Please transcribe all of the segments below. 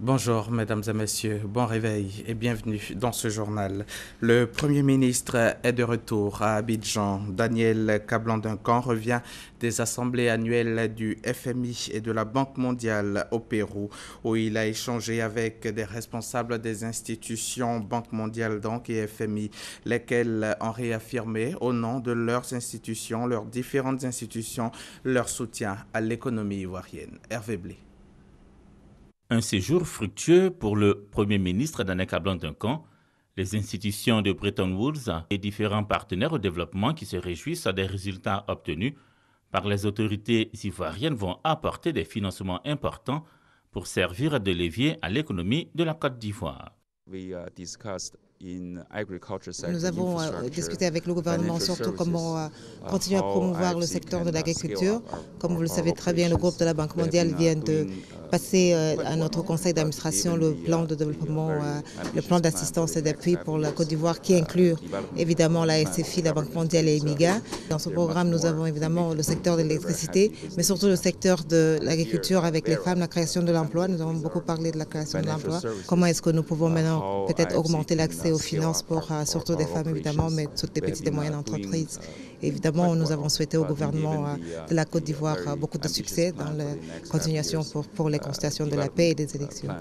Bonjour, mesdames et messieurs, bon réveil et bienvenue dans ce journal. Le Premier ministre est de retour à Abidjan. Daniel Kablan-Duncan revient des assemblées annuelles du FMI et de la Banque mondiale au Pérou, où il a échangé avec des responsables des institutions Banque mondiale donc et FMI, lesquels ont réaffirmé au nom de leurs institutions, leurs différentes institutions, leur soutien à l'économie ivoirienne. Hervé Blé. Un séjour fructueux pour le Premier ministre Daniel Kablan-Duncan, les institutions de Bretton Woods et différents partenaires au développement qui se réjouissent des résultats obtenus par les autorités ivoiriennes vont apporter des financements importants pour servir de levier à l'économie de la Côte d'Ivoire. Nous avons discuté avec le gouvernement surtout comment continuer à promouvoir le secteur de l'agriculture. Comme vous le savez très bien, le groupe de la Banque mondiale vient de passer à notre conseil d'administration le plan de développement, le plan d'assistance et d'appui pour la Côte d'Ivoire qui inclut évidemment la SFI, la Banque mondiale et EMIGA. Dans ce programme, nous avons évidemment le secteur de l'électricité, mais surtout le secteur de l'agriculture avec les femmes, la création de l'emploi. Nous avons beaucoup parlé de la création de l'emploi. Comment est-ce que nous pouvons maintenant peut-être augmenter l'accès aux finances pour surtout des femmes évidemment, mais toutes les petites et moyennes entreprises. Évidemment, nous avons souhaité au gouvernement de la Côte d'Ivoire beaucoup de succès dans la continuation pour les consultations de la paix et des élections.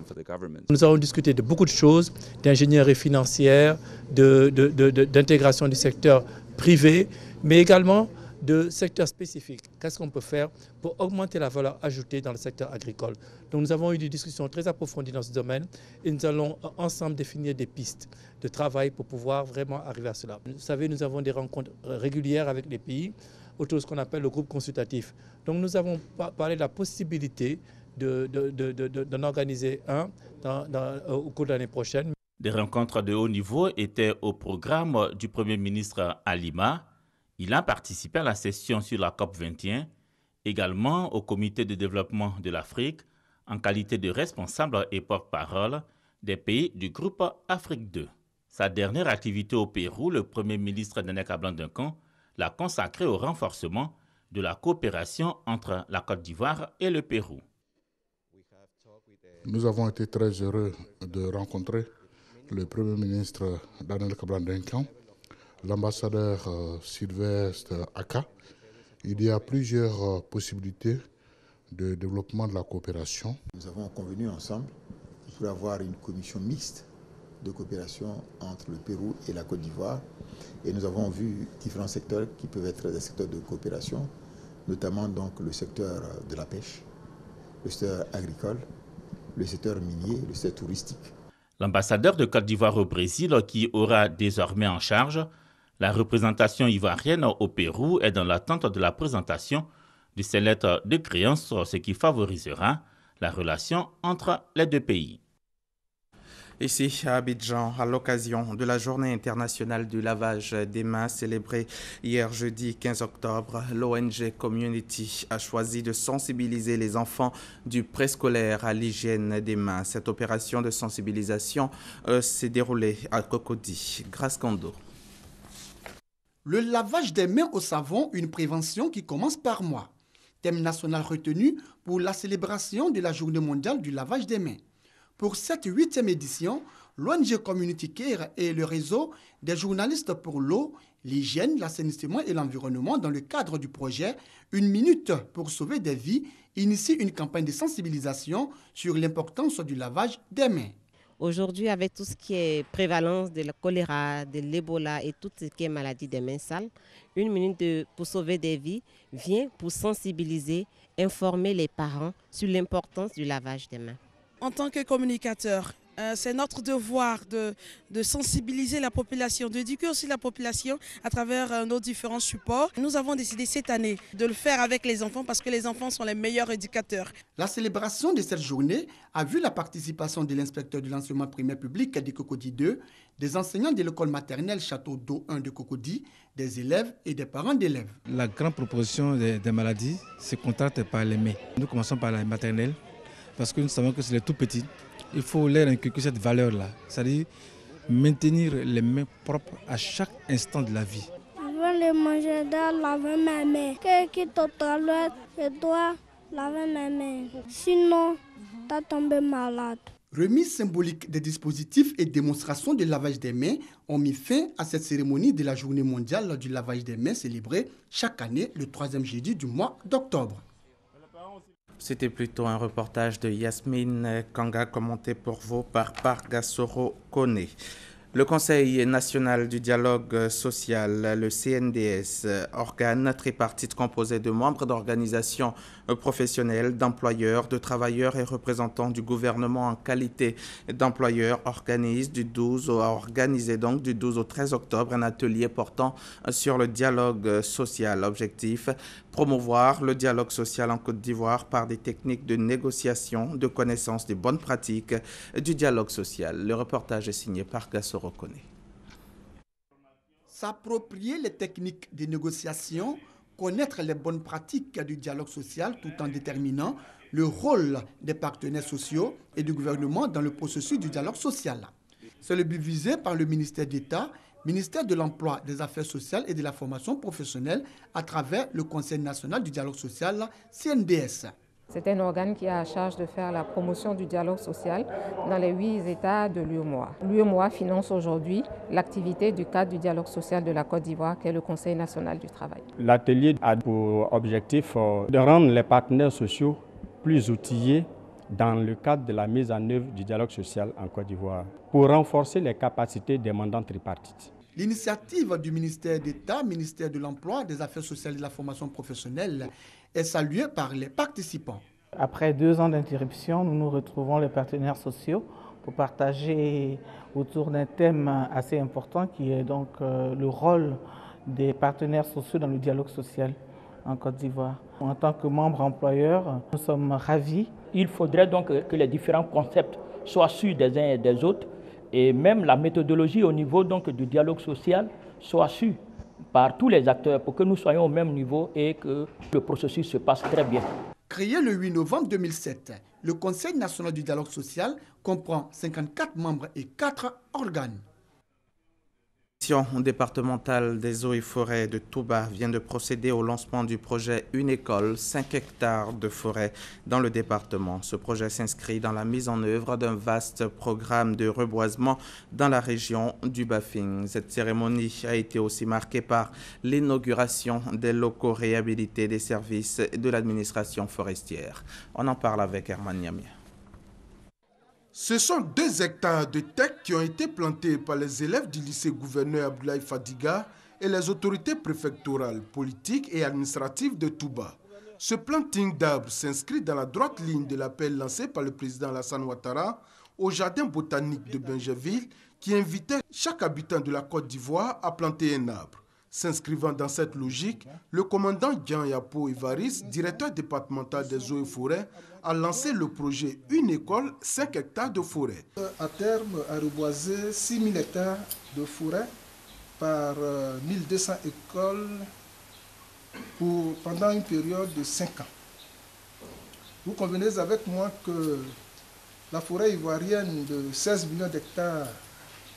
Nous avons discuté de beaucoup de choses, d'ingénierie financière, d'intégration du secteur privé, mais également de secteurs spécifiques. Qu'est-ce qu'on peut faire pour augmenter la valeur ajoutée dans le secteur agricole? Donc nous avons eu des discussions très approfondies dans ce domaine et nous allons ensemble définir des pistes de travail pour pouvoir vraiment arriver à cela. Vous savez, nous avons des rencontres régulières avec les pays autour de ce qu'on appelle le groupe consultatif. Donc nous avons parlé de la possibilité d'en organiser un au cours de l'année prochaine. Des rencontres de haut niveau étaient au programme du Premier ministre à Lima. Il a participé à la session sur la COP 21, également au Comité de développement de l'Afrique, en qualité de responsable et porte-parole des pays du groupe Afrique 2. Sa dernière activité au Pérou, le Premier ministre Daniel Kablan-Duncan l'a consacré au renforcement de la coopération entre la Côte d'Ivoire et le Pérou. Nous avons été très heureux de rencontrer le Premier ministre Daniel Kablan-Duncan, l'ambassadeur Sylvestre Aka. Il y a plusieurs possibilités de développement de la coopération. Nous avons convenu ensemble pour avoir une commission mixte de coopération entre le Pérou et la Côte d'Ivoire. Et nous avons vu différents secteurs qui peuvent être des secteurs de coopération, notamment donc le secteur de la pêche, le secteur agricole, le secteur minier, le secteur touristique. L'ambassadeur de Côte d'Ivoire au Brésil, qui aura désormais en charge la représentation ivoirienne au Pérou, est dans l'attente de la présentation de ces lettres de créance, ce qui favorisera la relation entre les deux pays. Ici à Abidjan, à l'occasion de la Journée internationale du lavage des mains célébrée hier jeudi 15 octobre, l'ONG Community a choisi de sensibiliser les enfants du préscolaire à l'hygiène des mains. Cette opération de sensibilisation s'est déroulée à Cocody. Grâce Kondo. Le lavage des mains au savon, une prévention qui commence par moi. Thème national retenu pour la célébration de la Journée mondiale du lavage des mains. Pour cette 8e édition, l'ONG Community Care et le réseau des journalistes pour l'eau, l'hygiène, l'assainissement et l'environnement dans le cadre du projet Une minute pour sauver des vies initie une campagne de sensibilisation sur l'importance du lavage des mains. Aujourd'hui, avec tout ce qui est prévalence de la choléra, de l'Ebola et tout ce qui est maladie des mains sales, une minute pour sauver des vies vient pour sensibiliser, informer les parents sur l'importance du lavage des mains. En tant que communicateur, c'est notre devoir de sensibiliser la population, d'éduquer aussi la population à travers nos différents supports. Nous avons décidé cette année de le faire avec les enfants parce que les enfants sont les meilleurs éducateurs. La célébration de cette journée a vu la participation de l'inspecteur de l'enseignement primaire public de Cocody 2, des enseignants de l'école maternelle Château d'Eau 1 de Cocody, des élèves et des parents d'élèves. La grande proportion des maladies se contractent par les mains. Nous commençons par la maternelle parce que nous savons que c'est les tout petits. Il faut leur inculquer cette valeur-là, c'est-à-dire maintenir les mains propres à chaque instant de la vie. Avant de manger, je dois laver mes mains. Quand je quitte aux toilettes, je dois laver mes mains. Sinon, tu vas tomber malade. Remise symbolique des dispositifs et démonstrations de lavage des mains ont mis fin à cette cérémonie de la Journée mondiale du lavage des mains célébrée chaque année le 3e jeudi du mois d'octobre. C'était plutôt un reportage de Yasmine Kanga commenté pour vous par Pargasoro Kone. Le Conseil national du dialogue social, le CNDS, organe tripartite composé de membres d'organisations professionnelles, d'employeurs, de travailleurs et représentants du gouvernement en qualité d'employeurs, organise du 12 au 13 octobre un atelier portant sur le dialogue social. Objectif, promouvoir le dialogue social en Côte d'Ivoire par des techniques de négociation, de connaissance des bonnes pratiques du dialogue social. Le reportage est signé par Gassoro Kone. S'approprier les techniques de négociation, connaître les bonnes pratiques du dialogue social tout en déterminant le rôle des partenaires sociaux et du gouvernement dans le processus du dialogue social. C'est le but visé par le ministère d'État, ministère de l'Emploi, des Affaires sociales et de la formation professionnelle à travers le Conseil national du dialogue social, CNDS. C'est un organe qui a à charge de faire la promotion du dialogue social dans les 8 États de l'UEMOA. L'UEMOA finance aujourd'hui l'activité du cadre du dialogue social de la Côte d'Ivoire, qui est le Conseil national du travail. L'atelier a pour objectif de rendre les partenaires sociaux plus outillés dans le cadre de la mise en œuvre du dialogue social en Côte d'Ivoire, pour renforcer les capacités des mandants tripartites. L'initiative du ministère d'État, ministère de l'Emploi, des Affaires sociales et de la formation professionnelle est saluée par les participants. Après 2 ans d'interruption, nous nous retrouvons les partenaires sociaux pour partager autour d'un thème assez important qui est donc le rôle des partenaires sociaux dans le dialogue social en Côte d'Ivoire. En tant que membre employeur, nous sommes ravis. Il faudrait donc que les différents concepts soient sûrs des uns et des autres et même la méthodologie au niveau donc du dialogue social soit sûre par tous les acteurs pour que nous soyons au même niveau et que le processus se passe très bien. Créé le 8 novembre 2007, le Conseil national du dialogue social comprend 54 membres et 4 organes. La Commission départementale des eaux et forêts de Touba vient de procéder au lancement du projet Une école, 5 hectares de forêt dans le département. Ce projet s'inscrit dans la mise en œuvre d'un vaste programme de reboisement dans la région du Bafing. Cette cérémonie a été aussi marquée par l'inauguration des locaux réhabilités des services de l'administration forestière. On en parle avec Herman Niamia. Ce sont 2 hectares de teck qui ont été plantés par les élèves du lycée gouverneur Abdoulaye Fadiga et les autorités préfectorales, politiques et administratives de Touba. Ce planting d'arbres s'inscrit dans la droite ligne de l'appel lancé par le président Alassane Ouattara au jardin botanique de Benjaville qui invitait chaque habitant de la Côte d'Ivoire à planter un arbre. S'inscrivant dans cette logique, le commandant Gian Yapo Ivaris, directeur départemental des eaux et forêts, a lancé le projet Une école, 5 hectares de forêt. À terme, à reboiser 6 000 hectares de forêt par 1200 écoles pendant une période de 5 ans. Vous convenez avec moi que la forêt ivoirienne de 16 millions d'hectares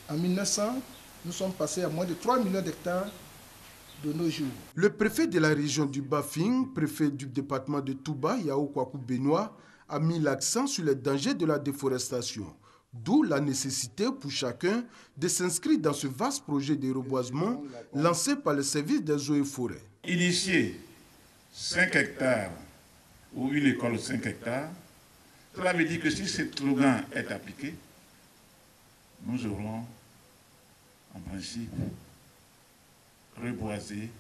en 1900, nous sommes passés à moins de 3 millions d'hectares de nos jours. Le préfet de la région du Bafing, préfet du département de Touba, Yao Kwaku Benoît, a mis l'accent sur les dangers de la déforestation. D'où la nécessité pour chacun de s'inscrire dans ce vaste projet de reboisement lancé par le service des eaux et forêts. Initier 5 hectares ou une école 5 hectares, cela veut dire que si ce slogan est appliqué, nous aurons en principe reboiser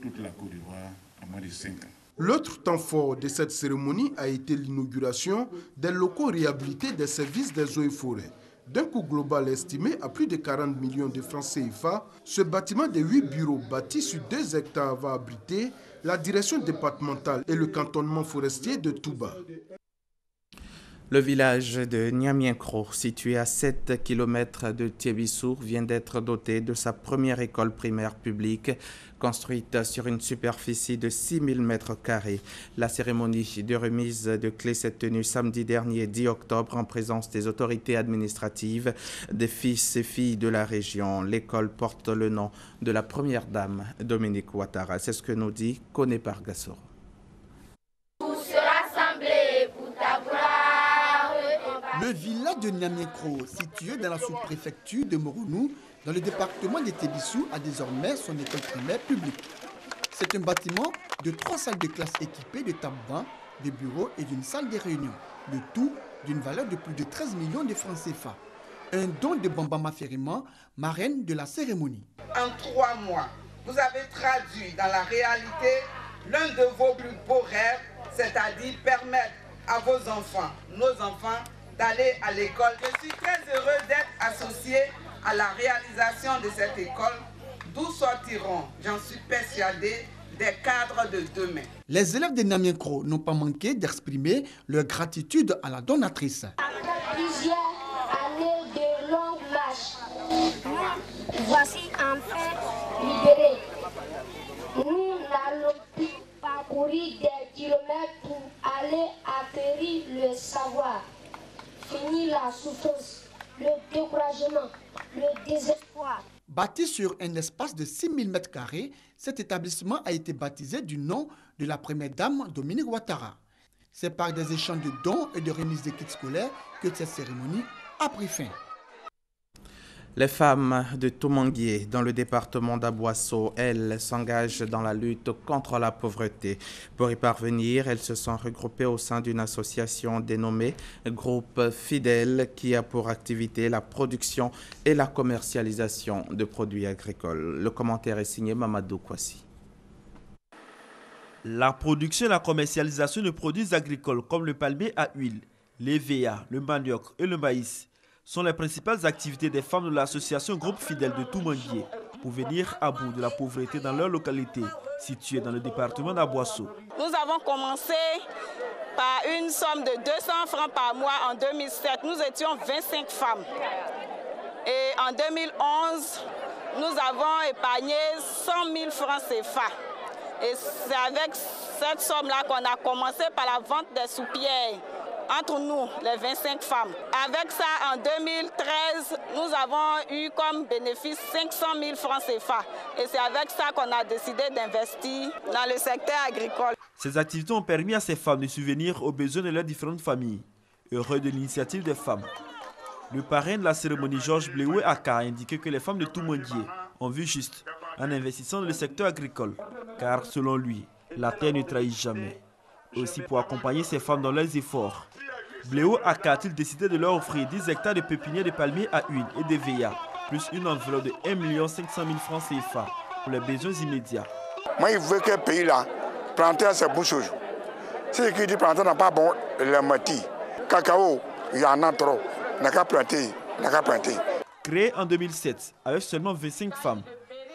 toute la Côte d'Ivoire en moins de 5 ans. L'autre temps fort de cette cérémonie a été l'inauguration des locaux réhabilités des services des eaux et forêts. D'un coût global estimé à plus de 40 millions de francs CFA, ce bâtiment de 8 bureaux bâtis sur 2 hectares va abriter la direction départementale et le cantonnement forestier de Touba. Le village de Niamienkro, situé à 7 km de Tiébissour, vient d'être doté de sa première école primaire publique, construite sur une superficie de 6 000 m². La cérémonie de remise de clés s'est tenue samedi dernier, 10 octobre, en présence des autorités administratives, des fils et filles de la région. L'école porte le nom de la première dame, Dominique Ouattara. C'est ce que nous dit Kone Pargasoro. Le Le village de Niamey-Kro, situé dans la sous-préfecture de Moronou, dans le département de Tébissou, a désormais son école primaire publique. C'est un bâtiment de 3 salles de classe équipées de tables-bancs, de bureaux et d'une salle de réunion. Le tout d'une valeur de plus de 13 millions de francs CFA. Un don de Bambama Ferima, marraine de la cérémonie. En 3 mois, vous avez traduit dans la réalité l'un de vos plus beaux rêves, c'est-à-dire permettre à vos enfants, nos enfants, d'aller à l'école. Je suis très heureux d'être associé à la réalisation de cette école, d'où sortiront, j'en suis persuadé, des cadres de demain. Les élèves de Niamey-Kro n'ont pas manqué d'exprimer leur gratitude à la donatrice. Plusieurs années de longue marche, voici enfin libérés. Nous n'allons plus parcourir des kilomètres pour aller acquérir le savoir, finir la souffrance, le découragement, le désespoir. Bâti sur un espace de 6000 m², cet établissement a été baptisé du nom de la première dame Dominique Ouattara. C'est par des échanges de dons et de remises de kits scolaires que cette cérémonie a pris fin. Les femmes de Toumanguié, dans le département d'Aboisseau, elles s'engagent dans la lutte contre la pauvreté. Pour y parvenir, elles se sont regroupées au sein d'une association dénommée Groupe Fidèle qui a pour activité la production et la commercialisation de produits agricoles. Le commentaire est signé Mamadou Kwasi. La production et la commercialisation de produits agricoles comme le palmier à huile, l'EVA, le manioc et le maïs sont les principales activités des femmes de l'association Groupe Fidèle de Toumanguié pour venir à bout de la pauvreté dans leur localité située dans le département d'Aboisseau. Nous avons commencé par une somme de 200 francs par mois en 2007. Nous étions 25 femmes. Et en 2011, nous avons épargné 100 000 francs CFA. Et c'est avec cette somme-là qu'on a commencé par la vente des soupières entre nous, les 25 femmes. Avec ça, en 2013, nous avons eu comme bénéfice 500 000 francs CFA. Et c'est avec ça qu'on a décidé d'investir dans le secteur agricole. Ces activités ont permis à ces femmes de subvenir aux besoins de leurs différentes familles. Heureux de l'initiative des femmes. Le parrain de la cérémonie, Georges Bléoué Aka, a indiqué que les femmes de Toumanguié ont vu juste en investissant dans le secteur agricole. Car selon lui, la terre ne trahit jamais. Aussi pour accompagner ces femmes dans leurs efforts, Bléo Aka a-t-il décidé de leur offrir 10 hectares de pépinières de palmiers à huile et de VA, plus une enveloppe de 1 500 000 francs CFA pour les besoins immédiats. Moi, je veux que le pays là, planter c'est bon chose. Si qui dit planter n'a pas bon, le mati, cacao, il y en a trop. N'a qu'à planter, n'a qu'à planter. Créée en 2007 avec seulement 25 femmes,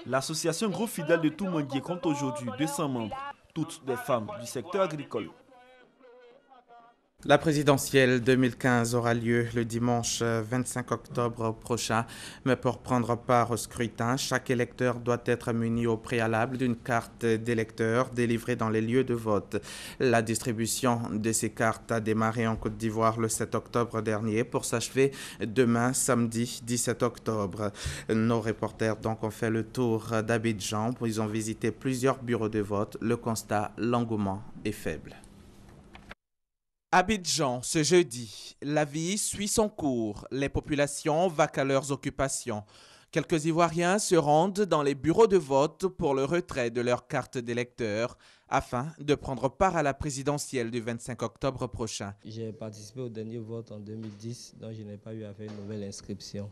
l'association Groupe Fidèle de Toumanguié compte aujourd'hui 200 membres, toutes des femmes du secteur agricole. La présidentielle 2015 aura lieu le dimanche 25 octobre prochain, mais pour prendre part au scrutin, chaque électeur doit être muni au préalable d'une carte d'électeur délivrée dans les lieux de vote. La distribution de ces cartes a démarré en Côte d'Ivoire le 7 octobre dernier pour s'achever demain, samedi 17 octobre. Nos reporters donc ont fait le tour d'Abidjan, ils ont visité plusieurs bureaux de vote. Le constat, l'engouement est faible. Abidjan, ce jeudi, la vie suit son cours. Les populations vaquent à leurs occupations. Quelques Ivoiriens se rendent dans les bureaux de vote pour le retrait de leur carte d'électeur afin de prendre part à la présidentielle du 25 octobre prochain. J'ai participé au dernier vote en 2010, donc je n'ai pas eu à faire une nouvelle inscription.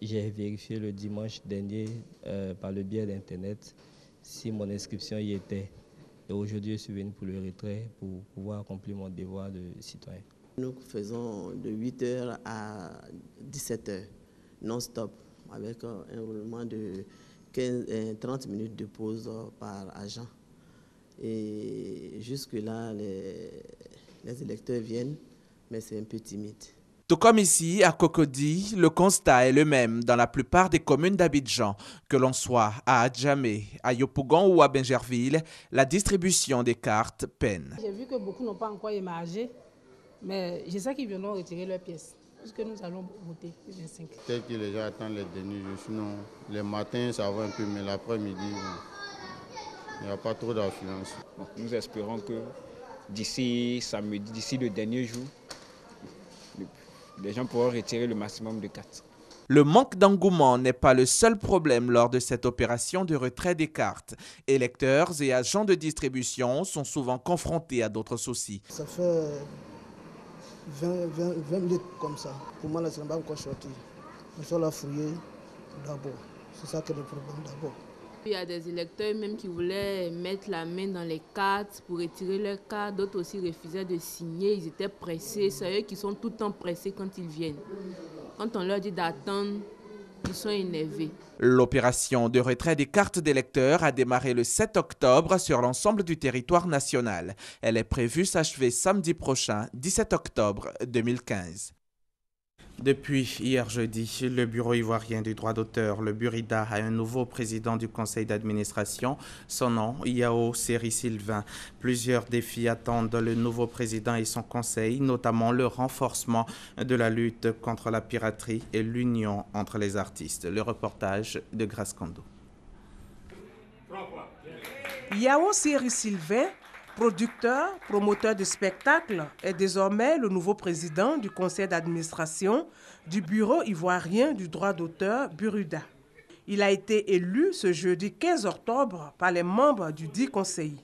J'ai vérifié le dimanche dernier par le biais d'Internet si mon inscription y était. Et aujourd'hui, je suis venu pour le retrait pour pouvoir accomplir mon devoir de citoyen. Nous faisons de 8h à 17h, non-stop, avec un roulement de 30 minutes de pause par agent. Et jusque-là, les électeurs viennent, mais c'est un peu timide. Tout comme ici, à Cocody, le constat est le même dans la plupart des communes d'Abidjan. Que l'on soit à Adjamé, à Yopougon ou à Bingerville, la distribution des cartes peine. J'ai vu que beaucoup n'ont pas encore émargé, mais je sais qu'ils viendront retirer leurs pièces, puisque nous allons voter le 25. Peut-être que les gens attendent les derniers jours, sinon les matins ça va un peu, mais l'après-midi, il n'y a pas trop d'affluence. Nous espérons que d'ici samedi, d'ici le dernier jour, les gens pourront retirer le maximum de cartes. Le manque d'engouement n'est pas le seul problème lors de cette opération de retrait des cartes. Électeurs et agents de distribution sont souvent confrontés à d'autres soucis. Ça fait 20 minutes comme ça. Pour moi, là, c'est pas encore sorti. On soit là fouiller d'abord. C'est ça qui est le problème d'abord. Il y a des électeurs même qui voulaient mettre la main dans les cartes pour retirer leurs cartes. D'autres aussi refusaient de signer. Ils étaient pressés. C'est eux qui sont tout le temps pressés quand ils viennent. Quand on leur dit d'attendre, ils sont énervés. L'opération de retrait des cartes d'électeurs a démarré le 7 octobre sur l'ensemble du territoire national. Elle est prévue s'achever samedi prochain, 17 octobre 2015. Depuis hier jeudi, le Bureau ivoirien du droit d'auteur, le Burida, a un nouveau président du conseil d'administration. Son nom, Yao Seri Sylvain. Plusieurs défis attendent le nouveau président et son conseil, notamment le renforcement de la lutte contre la piraterie et l'union entre les artistes. Le reportage de Grace Kondo. Yao Seri Sylvain, producteur, promoteur de spectacles, est désormais le nouveau président du conseil d'administration du Bureau ivoirien du droit d'auteur, Buruda. Il a été élu ce jeudi 15 octobre par les membres du dit conseil.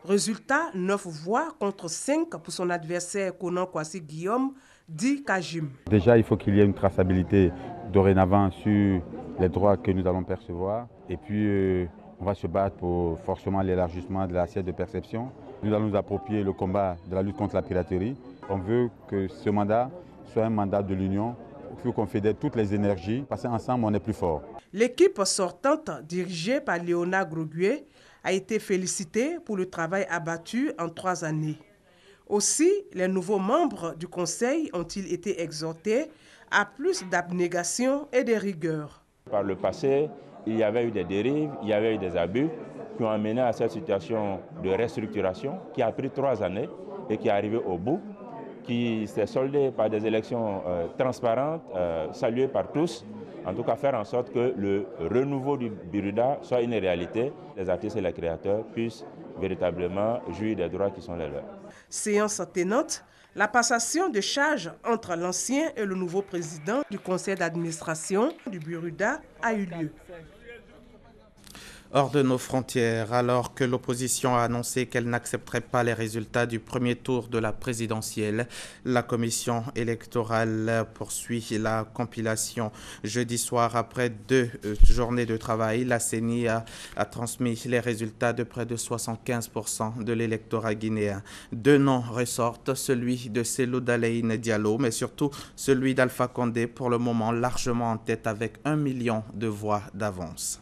Résultat, 9 voix contre 5 pour son adversaire Konan Kwasi Guillaume, dit Kajim. Déjà, il faut qu'il y ait une traçabilité dorénavant sur les droits que nous allons percevoir. Et puis, on va se battre pour forcément l'élargissement de l'assiette de perception. Nous allons nous approprier le combat de la lutte contre la piraterie. On veut que ce mandat soit un mandat de l'Union. Il faut qu'on fédère toutes les énergies, parce qu'ensemble, on est plus fort. L'équipe sortante, dirigée par Léonard Groguet, a été félicitée pour le travail abattu en 3 années. Aussi, les nouveaux membres du Conseil ont-ils été exhortés à plus d'abnégation et de rigueur. Par le passé, il y avait eu des dérives, il y avait eu des abus qui ont amené à cette situation de restructuration qui a pris 3 années et qui est arrivée au bout, qui s'est soldée par des élections transparentes, saluées par tous. En tout cas, faire en sorte que le renouveau du Buruda soit une réalité, les artistes et les créateurs puissent véritablement jouir des droits qui sont les leurs. Séance tenante, la passation de charges entre l'ancien et le nouveau président du conseil d'administration du Buruda a eu lieu. Hors de nos frontières, alors que l'opposition a annoncé qu'elle n'accepterait pas les résultats du premier tour de la présidentielle, la commission électorale poursuit la compilation. Jeudi soir, après 2 journées de travail, la CENI a transmis les résultats de près de 75% de l'électorat guinéen. 2 noms ressortent, celui de Cellou Dalein Diallo, mais surtout celui d'Alpha Condé, pour le moment largement en tête avec 1 million de voix d'avance.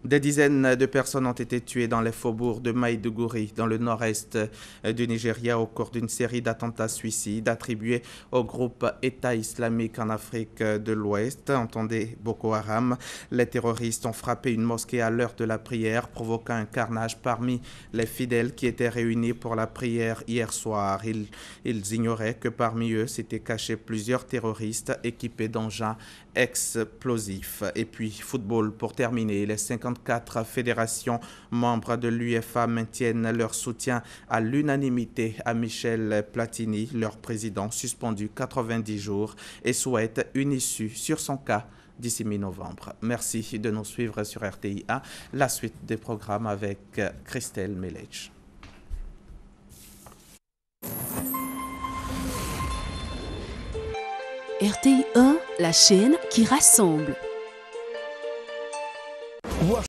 Des dizaines de personnes ont été tuées dans les faubourgs de Maïdougouri, dans le nord-est du Nigeria, au cours d'une série d'attentats suicides attribués au groupe État islamique en Afrique de l'Ouest, entendez Boko Haram. Les terroristes ont frappé une mosquée à l'heure de la prière, provoquant un carnage parmi les fidèles qui étaient réunis pour la prière hier soir. Ils ignoraient que parmi eux s'étaient cachés plusieurs terroristes équipés d'engins explosifs. Et puis, football pour terminer, les 54 fédérations membres de l'UEFA maintiennent leur soutien à l'unanimité à Michel Platini, leur président suspendu 90 jours, et souhaitent une issue sur son cas d'ici mi-novembre. Merci de nous suivre sur RTI1. La suite des programmes avec Christelle Melech. RTI1, la chaîne qui rassemble.